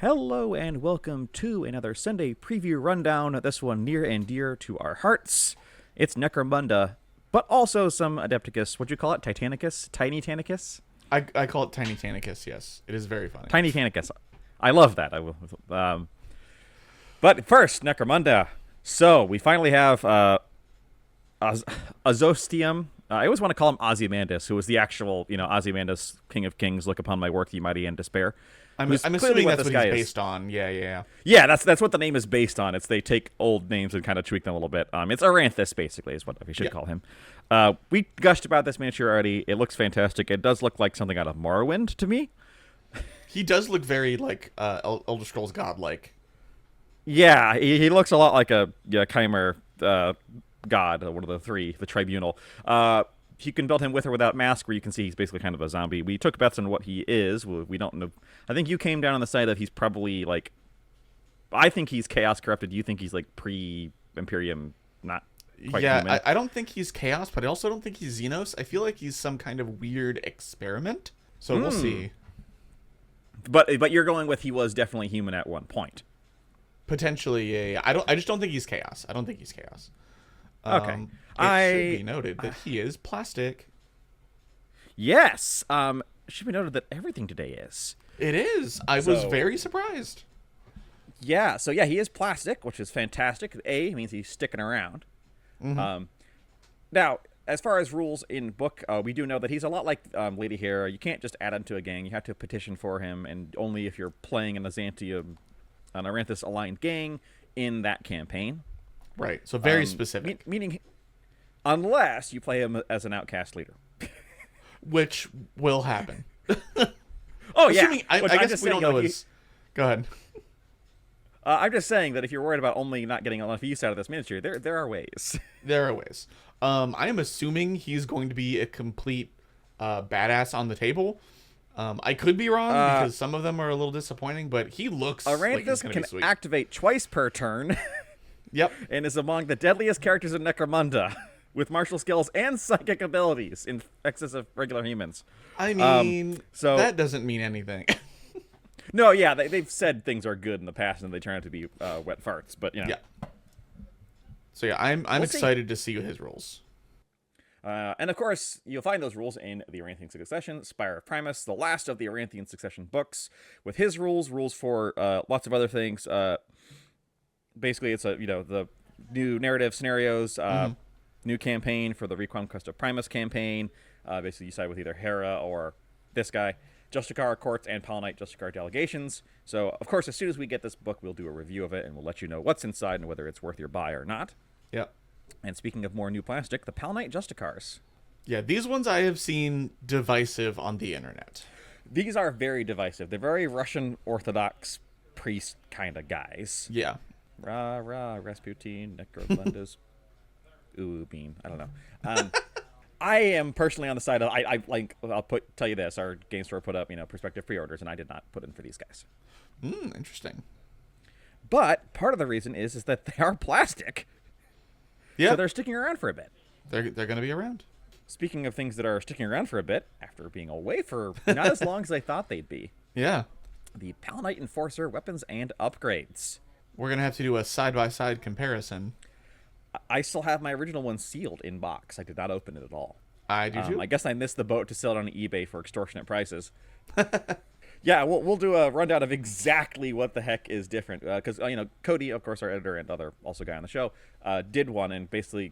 Hello and welcome to another Sunday preview rundown, this one near and dear to our hearts. It's Necromunda, but also some Adepticus. What'd you call it? Titanicus? Tiny Tanicus? I call it Tiny Tanicus, yes. It is very funny. Tiny Tanicus. I love that. But first, Necromunda. So, we finally have Azostium. I always want to call him Ozymandias, who was the actual, Ozymandias, King of Kings, look upon my work, ye mighty, and despair. I'm assuming that's what he's based on. Yeah. Yeah, that's what the name is based on. It's they take old names and kind of tweak them a little bit. It's Aranthis, basically, is what we should call him. We gushed about this miniature already. It looks fantastic. It does look like something out of Morrowind to me. He does look very, Elder Scrolls God-like. Yeah, he looks a lot like a Chimer god, one of the three, the Tribunal. You can build him with or without mask, where you can see he's basically kind of a zombie. We took bets on what he is. We don't know. I think you came down on the side that he's probably I think he's Chaos Corrupted. You think he's Pre-Imperium, not quite human. I don't think he's Chaos, but I also don't think he's Xenos. I feel like he's some kind of weird experiment. So we'll see. But you're going with he was definitely human at one point. Potentially, yeah. I just don't think he's Chaos. I don't think he's Chaos. Okay. It should be noted that he is plastic. Yes. It should be noted that everything today is. It is. I was very surprised. Yeah. So yeah, he is plastic, which is fantastic. A means he's sticking around. Mm-hmm. Now, as far as rules in book, we do know that he's a lot like Lady Hera. You can't just add him to a gang. You have to petition for him, and only if you're playing an Aranthis aligned gang in that campaign. Right. So very specific. Meaning, unless you play him as an outcast leader. Which will happen. Oh, yeah. I guess we don't know his... Go ahead. I'm just saying that if you're worried about only not getting enough use out of this miniature, there are ways. There are ways. I am assuming he's going to be a complete badass on the table. I could be wrong because some of them are a little disappointing, but he looks like he's going to be sweet. Can activate twice per turn. Yep. And is among the deadliest characters in Necromunda, with martial skills and psychic abilities in excess of regular humans. I mean, that doesn't mean anything. No, yeah, they've said things are good in the past, and they turn out to be wet farts. But Yeah. So yeah, I'm excited to see his rules. And of course, you'll find those rules in the Aranthian Succession, Spire of Primus, the last of the Aranthian Succession books, with his rules for lots of other things. Basically, it's the new narrative scenarios, new campaign for the Reconquest of Primus campaign. Basically, you side with either Hera or this guy. Justicar Courts and Polonite Justicar Delegations. So, of course, as soon as we get this book, we'll do a review of it, and we'll let you know what's inside and whether it's worth your buy or not. Yep. And speaking of more new plastic, the Polonite Justicars. Yeah, these ones I have seen divisive on the internet. These are very divisive. They're very Russian Orthodox priest kind of guys. Yeah. Rah, rah, Rasputin, Necromundas, ooh, bean. I don't know. I am personally on the side of, I'll tell you this, our game store put up, prospective pre-orders, and I did not put in for these guys. Interesting. But part of the reason is that they are plastic. Yeah. So they're sticking around for a bit. They're going to be around. Speaking of things that are sticking around for a bit, after being away for not as long as I thought they'd be. Yeah. The Polonite Enforcer weapons and upgrades. We're going to have to do a side-by-side comparison. I still have my original one sealed in box. I did not open it at all. I do too. I guess I missed the boat to sell it on eBay for extortionate prices. Yeah, we'll do a rundown of exactly what the heck is different. Because, Cody, of course, our editor and other also guy on the show, did one and basically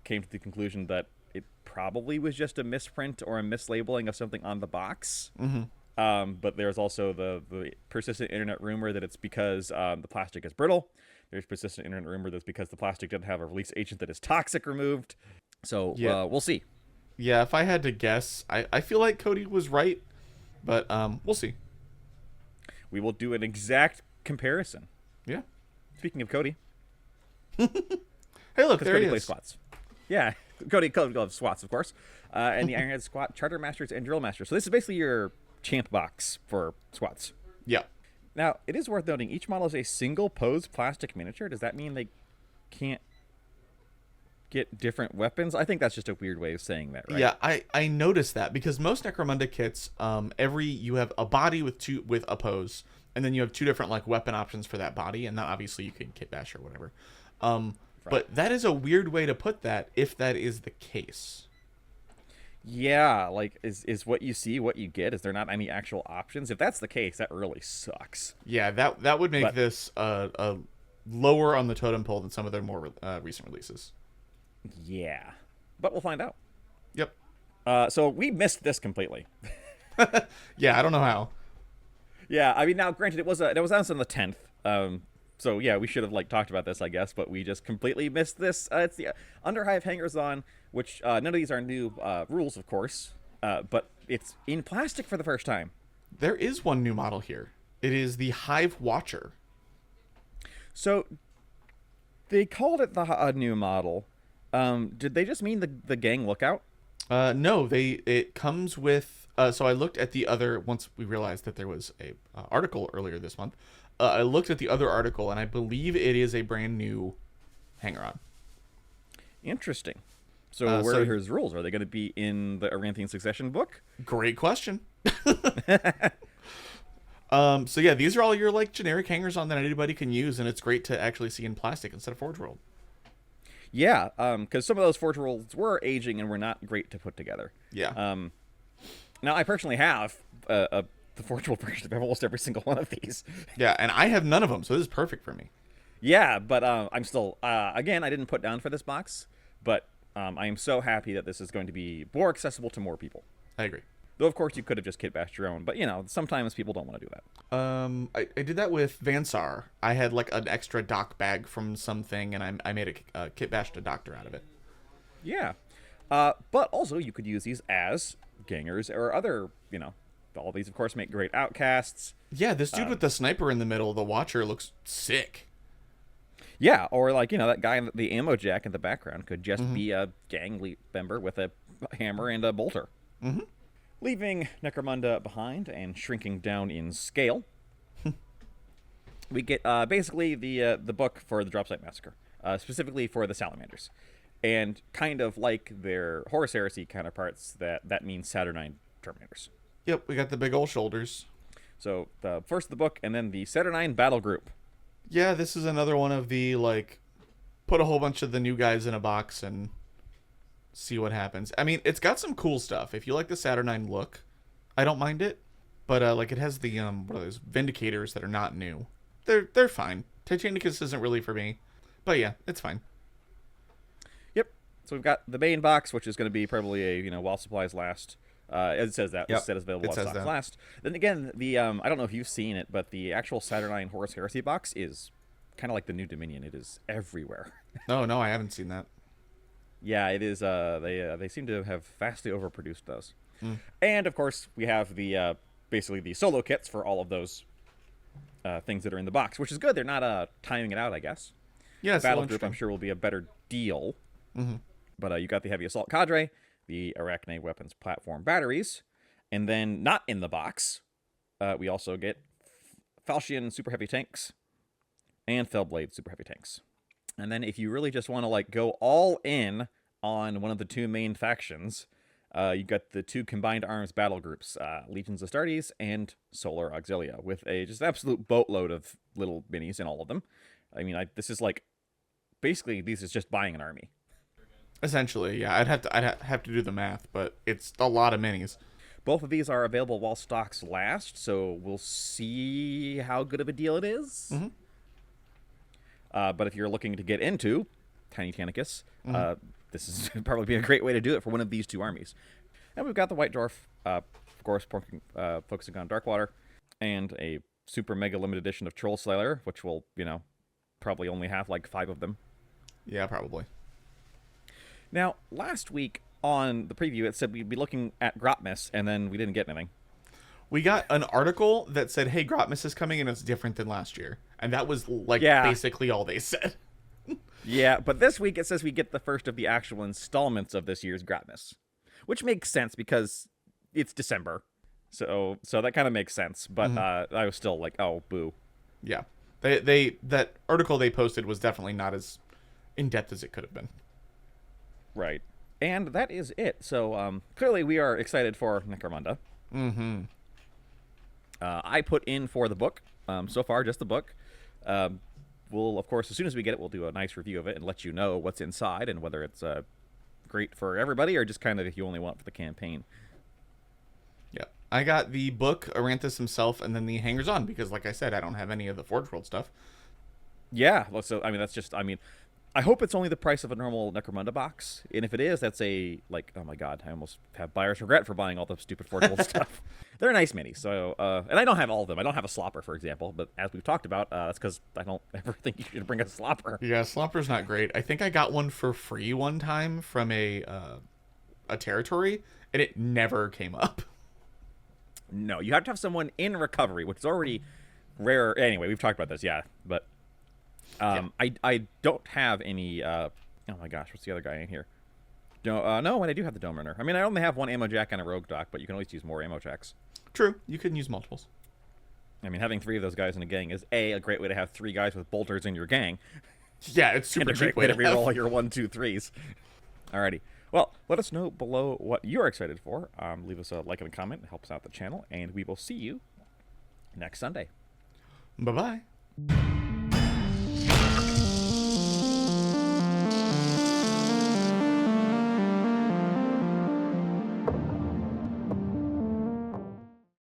came to the conclusion that it probably was just a misprint or a mislabeling of something on the box. But there's also the persistent internet rumor that it's because the plastic is brittle. There's persistent internet rumor that's because the plastic didn't have a release agent that is toxic removed. So we'll see. Yeah, if I had to guess, I feel like Cody was right, but we'll see. We will do an exact comparison. Yeah. Speaking of Cody. Hey, look, there Cody he plays is. squats. Yeah, Cody loves squats, of course. And the Ironhead Squat, Charter Masters, and Drill Masters. So this is basically your champ box for squats. Yeah. Now, it is worth noting, each model is a single pose plastic miniature. Does that mean they can't get different weapons. I think that's just a weird way of saying that, right? Yeah, I noticed that because most Necromunda kits, you have a body with a pose, and then you have two different like weapon options for that body, and then obviously you can kit bash or whatever. But that is a weird way to put that if that is the case. Yeah, like is what you see what you get? Is there not any actual options? If that's the case, that really sucks. Yeah, that would make this lower on the totem pole than some of their more recent releases. Yeah, but we'll find out. Yep. So we missed this completely. Yeah, I don't know how. Yeah, I mean, now granted, it was announced on the 10th. So yeah, we should have like talked about this, I guess, but we just completely missed this. It's the Underhive Hangers On, which none of these are new rules, of course, but it's in plastic for the first time. There is one new model here. It is the Hive Watcher. So they called it the new model. Did they just mean the gang lookout? No, it comes with. So I looked at the other once we realized that there was a article earlier this month. I looked at the other article, and I believe it is a brand new hanger-on. Interesting. So where are his rules? Are they going to be in the Aranthian Succession book? Great question. So yeah, these are all your like generic hangers-on that anybody can use, and it's great to actually see in plastic instead of Forge World. Yeah, because some of those Forge Worlds were aging and were not great to put together. Yeah. Now I personally have the Forge World version of almost every single one of these. Yeah, and I have none of them, so this is perfect for me. Yeah, but I'm still again, I didn't put down for this box, but I am so happy that this is going to be more accessible to more people. I agree. Though of course you could have just kit bashed your own, but sometimes people don't want to do that. I did that with Vansar. I had like an extra doc bag from something, and I made a kit bashed a doctor out of it. Yeah, but also you could use these as gangers or other, all these of course make great outcasts. Yeah, this dude with the sniper in the middle, the Watcher, looks sick. Yeah, or like that guy in the ammo jack in the background could just be a gang member with a hammer and a bolter. Mm-hmm. Leaving Necromunda behind and shrinking down in scale, we get basically the book for the Dropsite Massacre, specifically for the Salamanders. And kind of like their Horus Heresy counterparts, that means Saturnine Terminators. Yep, we got the big old shoulders. So first the book, and then the Saturnine Battle Group. Yeah, this is another one of the, like, put a whole bunch of the new guys in a box and see what happens. I mean, it's got some cool stuff. If you like the Saturnine look, I don't mind it. But, like, it has the, what are those, Vindicators that are not new. They're fine. Titanicus isn't really for me. But, yeah, it's fine. Yep. So we've got the main box, which is going to be probably a, while supplies last. It says that. Yep. It says available It while says stocks that. last. Then again, the I don't know if you've seen it, but the actual Saturnine Horus Heresy box is kind of like the New Dominion. It is everywhere. No, I haven't seen that. Yeah, it is. They seem to have vastly overproduced those. And of course, we have the basically the solo kits for all of those things that are in the box, which is good. They're not timing it out, I guess. Yeah, it's Battle Group, I'm sure, will be a better deal. Mm-hmm. But you got the Heavy Assault Cadre, the Arachne Weapons Platform Batteries, and then not in the box, we also get Falchion Super Heavy Tanks and Fellblade Super Heavy Tanks. And then if you really just want to like go all in on one of the two main factions, you got the two combined arms battle groups, Legions Astartes and Solar Auxilia, with a just absolute boatload of little minis in all of them. I mean, this is like basically these is just buying an army. Essentially, yeah. I'd have to do the math, but it's a lot of minis. Both of these are available while stocks last, so we'll see how good of a deal it is. Mm-hmm. But if you're looking to get into Tiny Titanicus, this is probably be a great way to do it for one of these two armies. And we've got the White Dwarf, of course, focusing on Darkwater, and a super mega limited edition of Troll Slayer, which will, probably only have like 5 of them. Yeah, probably. Now, last week on the preview, it said we'd be looking at Grotmas, and then we didn't get anything. We got an article that said, hey, Grotmas is coming, and it's different than last year. And that was, basically all they said. Yeah, but this week it says we get the first of the actual installments of this year's Grotmas, which makes sense because it's December. So that kind of makes sense, but I was still like, oh, boo. Yeah. That article they posted was definitely not as in-depth as it could have been. Right. And that is it. So clearly we are excited for Necromunda. Mm-hmm. I put in for the book. So far, just the book. We'll, of course, as soon as we get it, we'll do a nice review of it and let you know what's inside and whether it's great for everybody or just kind of if you only want for the campaign. Yeah. I got the book, Aranthis himself, and then the hangers-on because, like I said, I don't have any of the Forge World stuff. Yeah. So, I mean, that's just, I mean, I hope it's only the price of a normal Necromunda box. And if it is, that's a, like, oh my god, I almost have buyer's regret for buying all the stupid Forge World stuff. They're nice minis. So, and I don't have all of them. I don't have a Slopper, for example. But as we've talked about, that's because I don't ever think you should bring a Slopper. Yeah, Slopper's not great. I think I got one for free one time from a territory, and it never came up. No, you have to have someone in recovery, which is already rare. Anyway, we've talked about this, yeah. But I don't have any. Oh my gosh, what's the other guy in here? No, and I do have the Dome Runner. I mean, I only have one ammo jack and a rogue dock, but you can always use more ammo jacks. True, you can use multiples. I mean, having 3 of those guys in a gang is a great way to have 3 guys with bolters in your gang. Yeah, it's super and a great cheap way to have. reroll your 1, 2, 3s. Alrighty. Well, let us know below what you're excited for. Leave us a like and a comment. It helps out the channel. And we will see you next Sunday. Bye-bye.